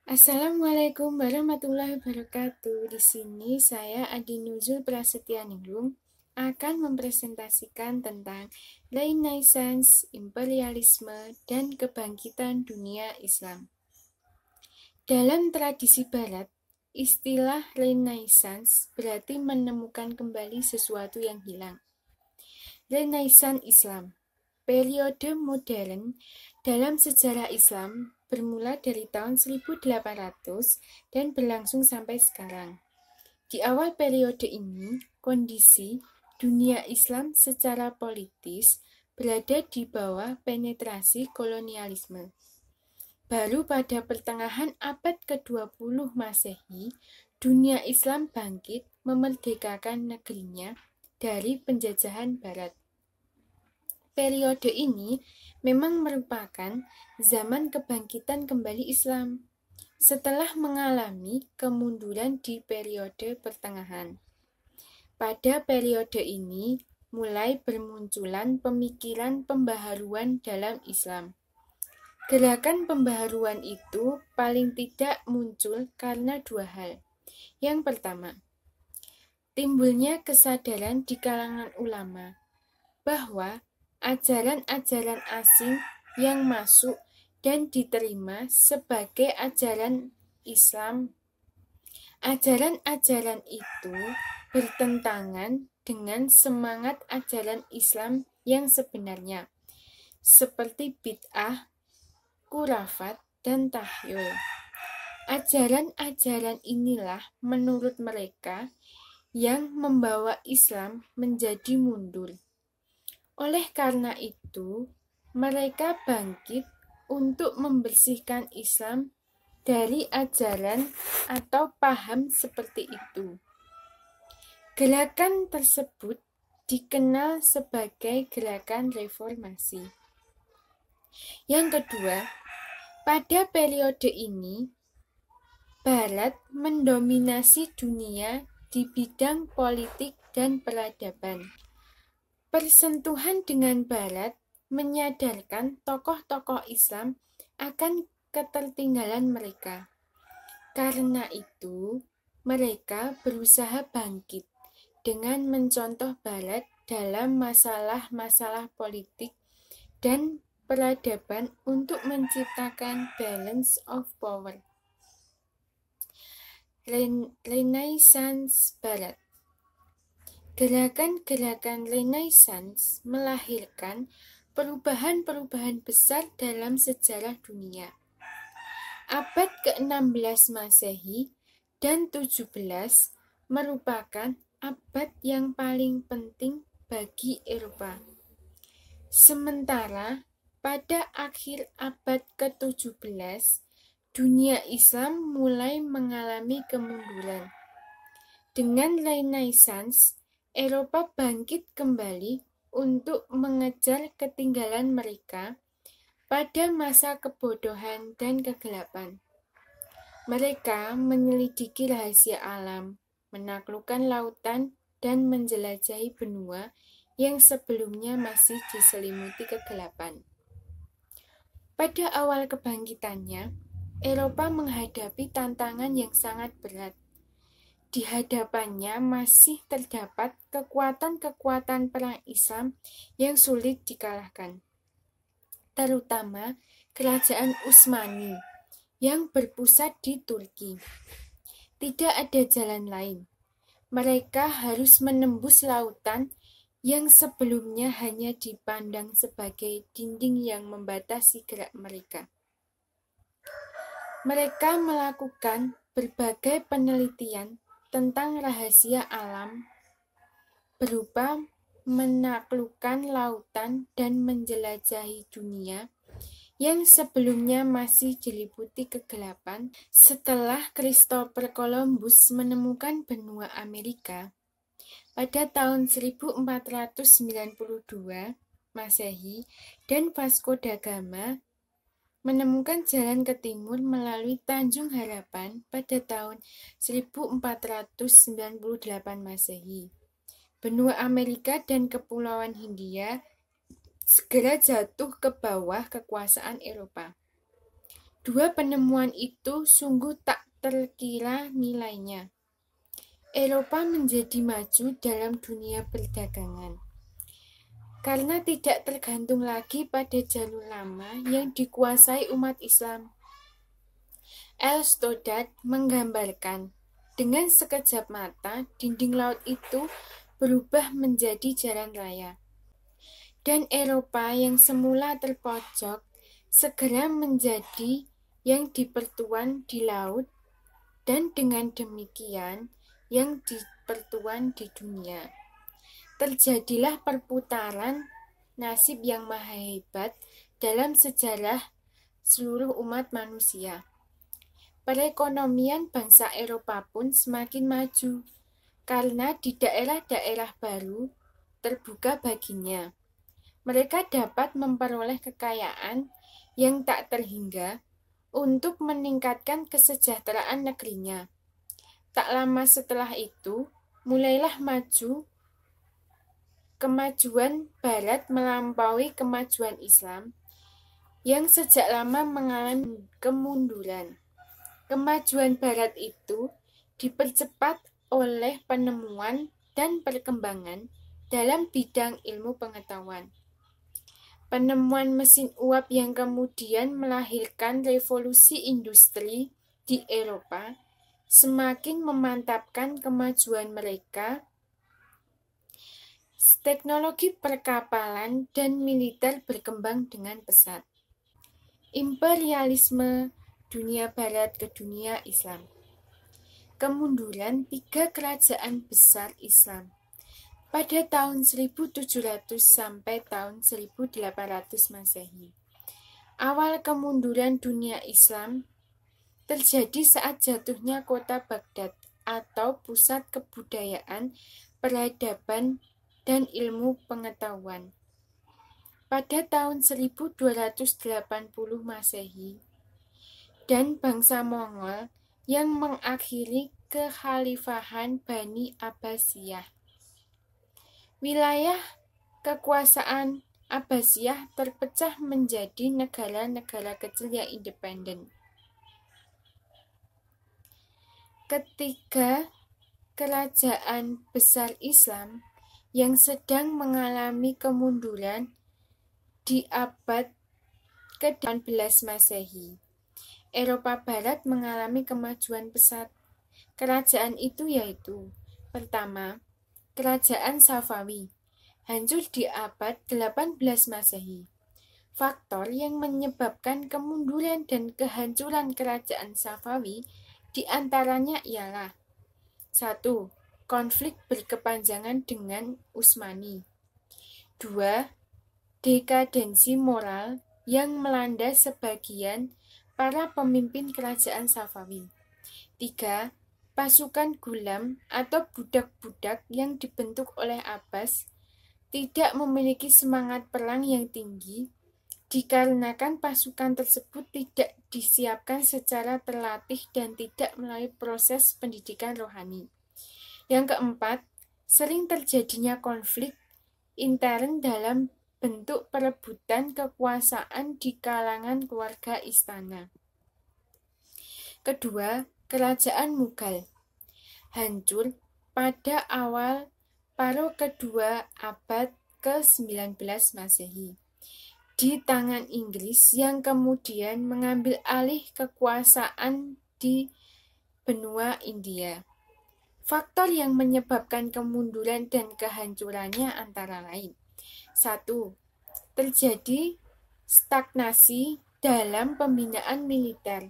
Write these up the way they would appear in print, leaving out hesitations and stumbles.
Assalamualaikum warahmatullahi wabarakatuh. Di sini saya Adi Nuzul Prasetyaningrum akan mempresentasikan tentang Renaissance, imperialisme, dan kebangkitan dunia Islam. Dalam tradisi Barat, istilah Renaissance berarti menemukan kembali sesuatu yang hilang. Renaissance Islam, periode modern dalam sejarah Islam bermula dari tahun 1800 dan berlangsung sampai sekarang. Di awal periode ini, kondisi dunia Islam secara politis berada di bawah penetrasi kolonialisme. Baru pada pertengahan abad ke-20 Masehi, dunia Islam bangkit memerdekakan negerinya dari penjajahan Barat. Periode ini memang merupakan zaman kebangkitan kembali Islam setelah mengalami kemunduran di periode pertengahan. Pada periode ini mulai bermunculan pemikiran pembaharuan dalam Islam. Gerakan pembaharuan itu paling tidak muncul karena dua hal. Yang pertama, timbulnya kesadaran di kalangan ulama bahwa ajaran-ajaran asing yang masuk dan diterima sebagai ajaran Islam. Ajaran-ajaran itu bertentangan dengan semangat ajaran Islam yang sebenarnya, seperti bid'ah, khurafat, dan tahyul. Ajaran-ajaran inilah menurut mereka yang membawa Islam menjadi mundur. Oleh karena itu, mereka bangkit untuk membersihkan Islam dari ajaran atau paham seperti itu. Gerakan tersebut dikenal sebagai gerakan reformasi. Yang kedua, pada periode ini, Barat mendominasi dunia di bidang politik dan peradaban. Persentuhan dengan Barat menyadarkan tokoh-tokoh Islam akan ketertinggalan mereka. Karena itu, mereka berusaha bangkit dengan mencontoh Barat dalam masalah-masalah politik dan peradaban untuk menciptakan balance of power. Renaissance Barat. Gerakan-gerakan Renaissance melahirkan perubahan-perubahan besar dalam sejarah dunia. Abad ke-16 Masehi dan 17 merupakan abad yang paling penting bagi Eropa. Sementara pada akhir abad ke-17, dunia Islam mulai mengalami kemunduran. Dengan Renaissance, Eropa bangkit kembali untuk mengejar ketinggalan mereka pada masa kebodohan dan kegelapan. Mereka menyelidiki rahasia alam, menaklukkan lautan, dan menjelajahi benua yang sebelumnya masih diselimuti kegelapan. Pada awal kebangkitannya, Eropa menghadapi tantangan yang sangat berat. Di hadapannya masih terdapat kekuatan-kekuatan perang Islam yang sulit dikalahkan, terutama kerajaan Utsmani yang berpusat di Turki. Tidak ada jalan lain. Mereka harus menembus lautan yang sebelumnya hanya dipandang sebagai dinding yang membatasi gerak mereka. Mereka melakukan berbagai penelitian tentang rahasia alam berupa menaklukkan lautan dan menjelajahi dunia yang sebelumnya masih diliputi kegelapan. Setelah Christopher Columbus menemukan benua Amerika pada tahun 1492 Masehi dan Vasco da Gama menemukan jalan ke timur melalui Tanjung Harapan pada tahun 1498 Masehi. Benua Amerika dan Kepulauan Hindia segera jatuh ke bawah kekuasaan Eropa. Dua penemuan itu sungguh tak terkira nilainya. Eropa menjadi maju dalam dunia perdagangan karena tidak tergantung lagi pada jalur lama yang dikuasai umat Islam. L. Stoddard menggambarkan, dengan sekejap mata, dinding laut itu berubah menjadi jalan raya. Dan Eropa yang semula terpojok segera menjadi yang dipertuan di laut, dan dengan demikian yang dipertuan di dunia. Terjadilah perputaran nasib yang maha hebat dalam sejarah seluruh umat manusia. Perekonomian bangsa Eropa pun semakin maju, karena di daerah-daerah baru terbuka baginya. Mereka dapat memperoleh kekayaan yang tak terhingga untuk meningkatkan kesejahteraan negerinya. Tak lama setelah itu, mulailah kemajuan Barat melampaui kemajuan Islam yang sejak lama mengalami kemunduran. Kemajuan Barat itu dipercepat oleh penemuan dan perkembangan dalam bidang ilmu pengetahuan. Penemuan mesin uap yang kemudian melahirkan revolusi industri di Eropa semakin memantapkan kemajuan mereka. Teknologi perkapalan dan militer berkembang dengan pesat. Imperialisme dunia barat ke dunia Islam. Kemunduran tiga kerajaan besar Islam pada tahun 1700 sampai tahun 1800 Masehi. Awal kemunduran dunia Islam terjadi saat jatuhnya kota Baghdad atau pusat kebudayaan, peradaban, dan ilmu pengetahuan. Pada tahun 1280 Masehi, dan bangsa Mongol yang mengakhiri kekhalifahan Bani Abbasiyah. Wilayah kekuasaan Abbasiyah terpecah menjadi negara-negara kecil yang independen. Ketiga kerajaan besar Islam yang sedang mengalami kemunduran di abad ke-18 Masehi. Eropa Barat mengalami kemajuan pesat. Kerajaan itu yaitu: pertama, Kerajaan Safawi, hancur di abad 18 Masehi. Faktor yang menyebabkan kemunduran dan kehancuran Kerajaan Safawi diantaranya ialah: 1. Konflik berkepanjangan dengan Utsmani. 2. Dekadensi moral yang melanda sebagian para pemimpin Kerajaan Safawi. 3. Pasukan gulam atau budak-budak yang dibentuk oleh Abbas tidak memiliki semangat perang yang tinggi dikarenakan pasukan tersebut tidak disiapkan secara terlatih dan tidak melalui proses pendidikan rohani. Yang keempat, sering terjadinya konflik intern dalam bentuk perebutan kekuasaan di kalangan keluarga istana. Kedua, Kerajaan Mughal hancur pada awal paruh kedua abad ke-19 Masehi di tangan Inggris yang kemudian mengambil alih kekuasaan di benua India. Faktor yang menyebabkan kemunduran dan kehancurannya antara lain: 1. Terjadi stagnasi dalam pembinaan militer,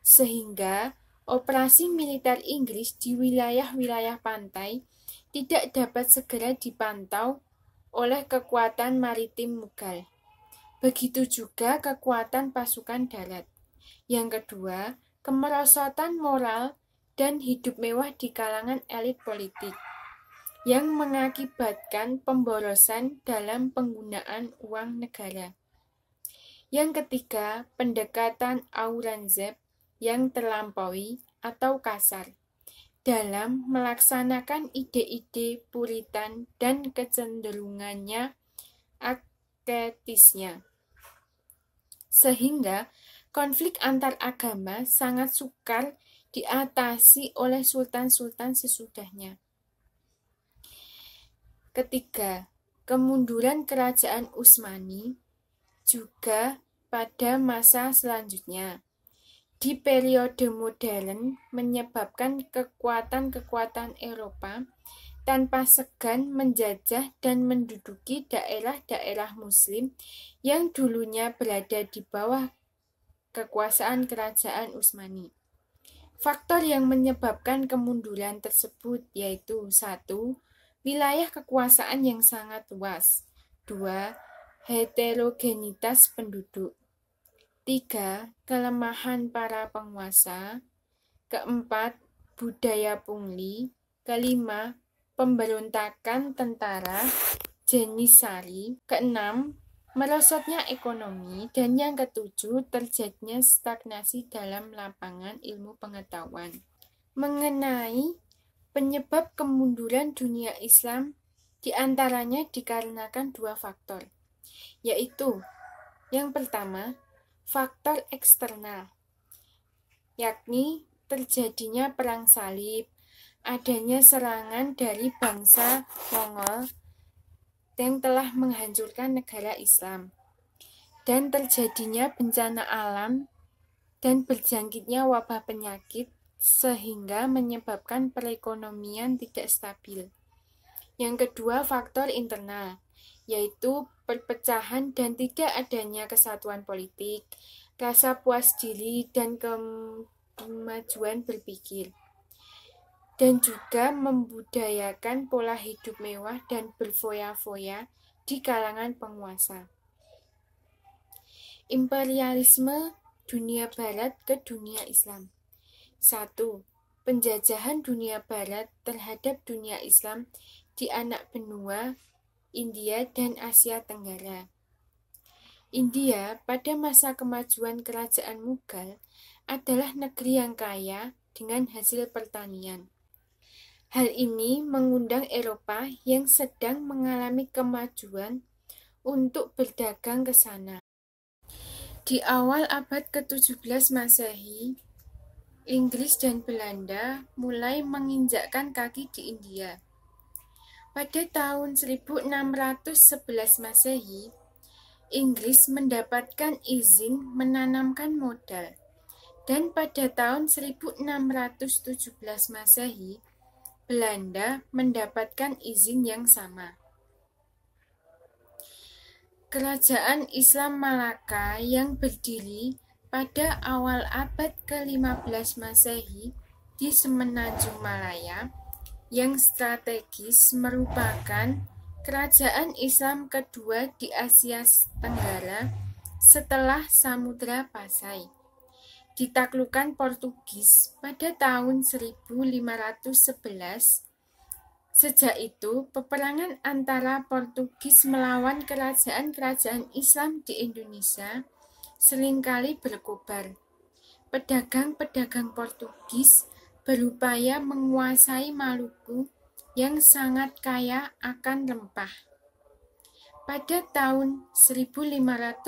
sehingga operasi militer Inggris di wilayah-wilayah pantai tidak dapat segera dipantau oleh kekuatan maritim Mughal. Begitu juga kekuatan pasukan darat. Yang kedua, kemerosotan moral dan hidup mewah di kalangan elit politik yang mengakibatkan pemborosan dalam penggunaan uang negara. Yang ketiga, pendekatan Aurangzeb yang terlampaui atau kasar dalam melaksanakan ide-ide Puritan dan kecenderungannya asketisnya, sehingga konflik antar agama sangat sukar diatasi oleh sultan-sultan sesudahnya. Ketiga, kemunduran kerajaan Utsmani juga pada masa selanjutnya. Di periode modern menyebabkan kekuatan-kekuatan Eropa tanpa segan menjajah dan menduduki daerah-daerah Muslim yang dulunya berada di bawah kekuasaan kerajaan Utsmani. Faktor yang menyebabkan kemunduran tersebut yaitu 1. Wilayah kekuasaan yang sangat luas. 2. Heterogenitas penduduk. 3. Kelemahan para penguasa. 4. Budaya pungli. 5. Pemberontakan tentara Jenisari. 6. Merosotnya ekonomi. Dan yang 7. Terjadinya stagnasi dalam lapangan ilmu pengetahuan. Mengenai penyebab kemunduran dunia Islam, diantaranya dikarenakan 2 faktor, yaitu yang pertama, faktor eksternal, yakni terjadinya perang salib, adanya serangan dari bangsa Mongol yang telah menghancurkan negara Islam, dan terjadinya bencana alam dan berjangkitnya wabah penyakit sehingga menyebabkan perekonomian tidak stabil. Yang kedua, faktor internal, yaitu perpecahan dan tidak adanya kesatuan politik, rasa puas diri, dan kemajuan berpikir. Dan juga membudayakan pola hidup mewah dan berfoya-foya di kalangan penguasa. Imperialisme dunia barat ke dunia Islam. 1. Penjajahan dunia barat terhadap dunia Islam di anak benua India dan Asia Tenggara. India pada masa kemajuan kerajaan Mughal adalah negeri yang kaya dengan hasil pertanian. Hal ini mengundang Eropa yang sedang mengalami kemajuan untuk berdagang ke sana. Di awal abad ke-17 Masehi, Inggris dan Belanda mulai menginjakkan kaki di India. Pada tahun 1611 Masehi, Inggris mendapatkan izin menanamkan modal, dan pada tahun 1617 Masehi, Belanda mendapatkan izin yang sama. Kerajaan Islam Malaka yang berdiri pada awal abad ke-15 Masehi di Semenanjung Malaya yang strategis merupakan kerajaan Islam kedua di Asia Tenggara setelah Samudra Pasai. Ditaklukkan Portugis pada tahun 1511. Sejak itu, peperangan antara Portugis melawan kerajaan-kerajaan Islam di Indonesia seringkali berkobar. Pedagang-pedagang Portugis berupaya menguasai Maluku yang sangat kaya akan rempah. Pada tahun 1521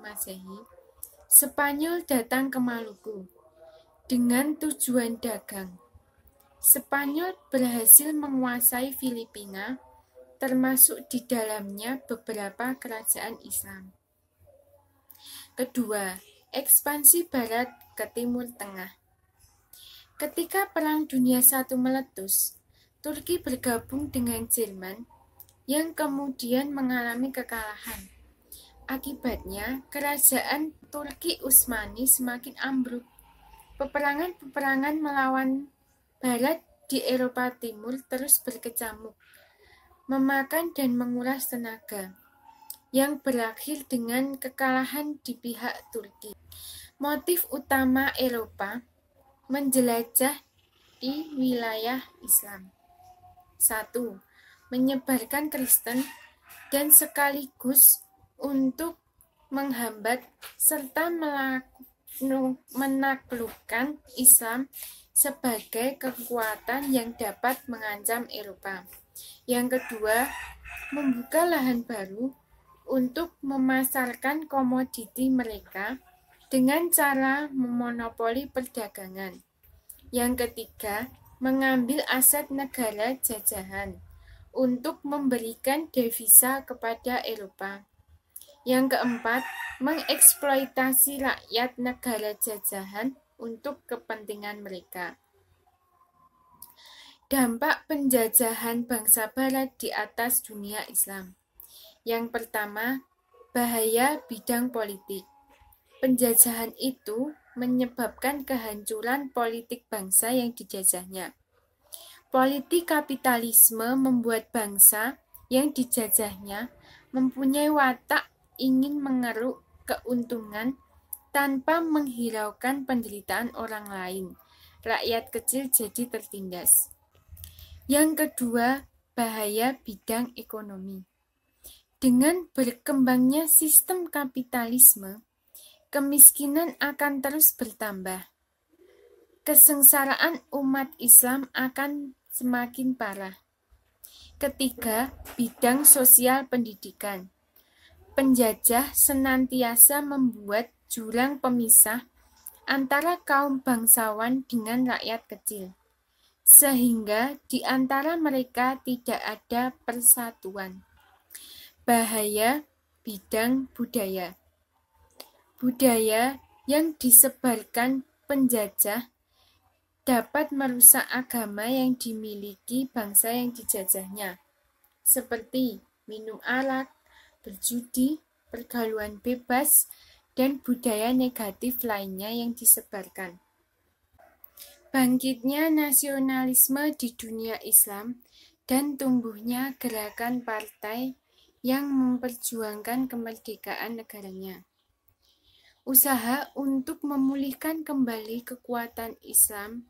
Masehi, Spanyol datang ke Maluku dengan tujuan dagang. Spanyol berhasil menguasai Filipina, termasuk di dalamnya beberapa kerajaan Islam. Kedua, ekspansi Barat ke Timur Tengah. Ketika Perang Dunia I meletus, Turki bergabung dengan Jerman yang kemudian mengalami kekalahan. Akibatnya, kerajaan Turki Utsmani semakin ambruk. Peperangan-peperangan melawan Barat di Eropa Timur terus berkecamuk, memakan dan menguras tenaga, yang berakhir dengan kekalahan di pihak Turki. Motif utama Eropa menjelajah di wilayah Islam. 1. Menyebarkan Kristen dan sekaligus untuk menghambat serta menaklukkan Islam sebagai kekuatan yang dapat mengancam Eropa. Yang kedua, membuka lahan baru untuk memasarkan komoditi mereka dengan cara memonopoli perdagangan. Yang ketiga, mengambil aset negara jajahan untuk memberikan devisa kepada Eropa. Yang keempat, mengeksploitasi rakyat negara jajahan untuk kepentingan mereka. Dampak penjajahan bangsa Barat di atas dunia Islam. Yang pertama, bahaya bidang politik. Penjajahan itu menyebabkan kehancuran politik bangsa yang dijajahnya. Politik kapitalisme membuat bangsa yang dijajahnya mempunyai watak ingin mengeruk keuntungan tanpa menghiraukan penderitaan orang lain. Rakyat kecil jadi tertindas. Yang kedua, bahaya bidang ekonomi. Dengan berkembangnya sistem kapitalisme, kemiskinan akan terus bertambah. Kesengsaraan umat Islam akan semakin parah. Ketiga, bidang sosial pendidikan. Penjajah senantiasa membuat jurang pemisah antara kaum bangsawan dengan rakyat kecil, sehingga di antara mereka tidak ada persatuan. Bahaya bidang budaya. Budaya yang disebarkan penjajah dapat merusak agama yang dimiliki bangsa yang dijajahnya, seperti minum arak, berjudi, pergaulan bebas, dan budaya negatif lainnya yang disebarkan. Bangkitnya nasionalisme di dunia Islam dan tumbuhnya gerakan partai yang memperjuangkan kemerdekaan negaranya. Usaha untuk memulihkan kembali kekuatan Islam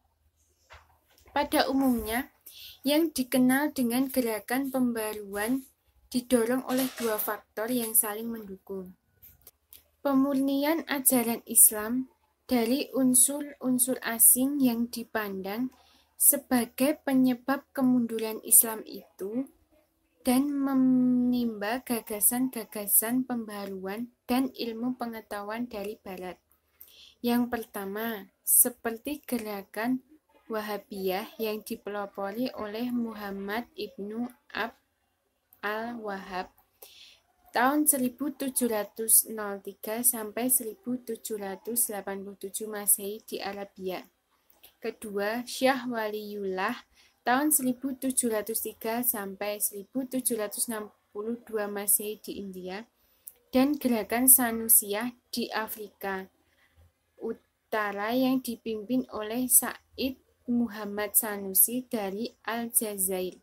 pada umumnya yang dikenal dengan gerakan pembaruan didorong oleh dua faktor yang saling mendukung. Pemurnian ajaran Islam dari unsur-unsur asing yang dipandang sebagai penyebab kemunduran Islam itu dan menimba gagasan-gagasan pembaruan dan ilmu pengetahuan dari Barat. Yang pertama, seperti gerakan Wahabiyah yang dipelopori oleh Muhammad ibnu Abd al-Wahhab tahun 1703 sampai 1787 Masehi di Arabia. Kedua, Syah Waliullah tahun 1703 sampai 1762 Masehi di India, dan gerakan Sanusiyah di Afrika Utara yang dipimpin oleh Said Muhammad Sanusi dari Aljazair.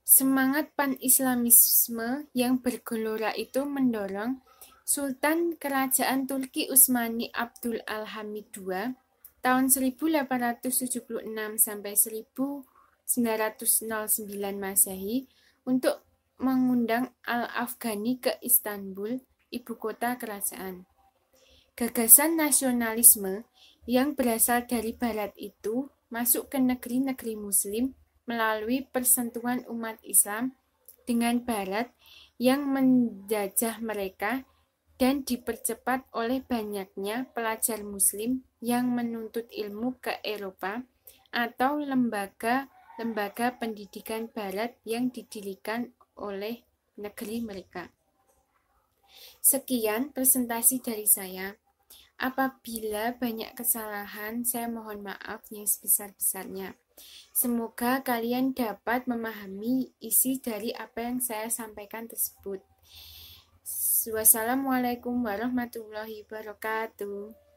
Semangat pan-Islamisme yang bergelora itu mendorong Sultan Kerajaan Turki Utsmani Abdul Al-Hamid II tahun 1876 sampai 1909 Masehi untuk mengundang Al-Afghani ke Istanbul, ibu kota kerajaan. Gagasan nasionalisme yang berasal dari Barat itu masuk ke negeri-negeri Muslim melalui persentuhan umat Islam dengan Barat yang menjajah mereka dan dipercepat oleh banyaknya pelajar Muslim yang menuntut ilmu ke Eropa atau lembaga-lembaga pendidikan Barat yang didirikan oleh negeri mereka. Sekian presentasi dari saya. Apabila banyak kesalahan, saya mohon maaf yang sebesar-besarnya. Semoga kalian dapat memahami isi dari apa yang saya sampaikan tersebut. Wassalamualaikum warahmatullahi wabarakatuh.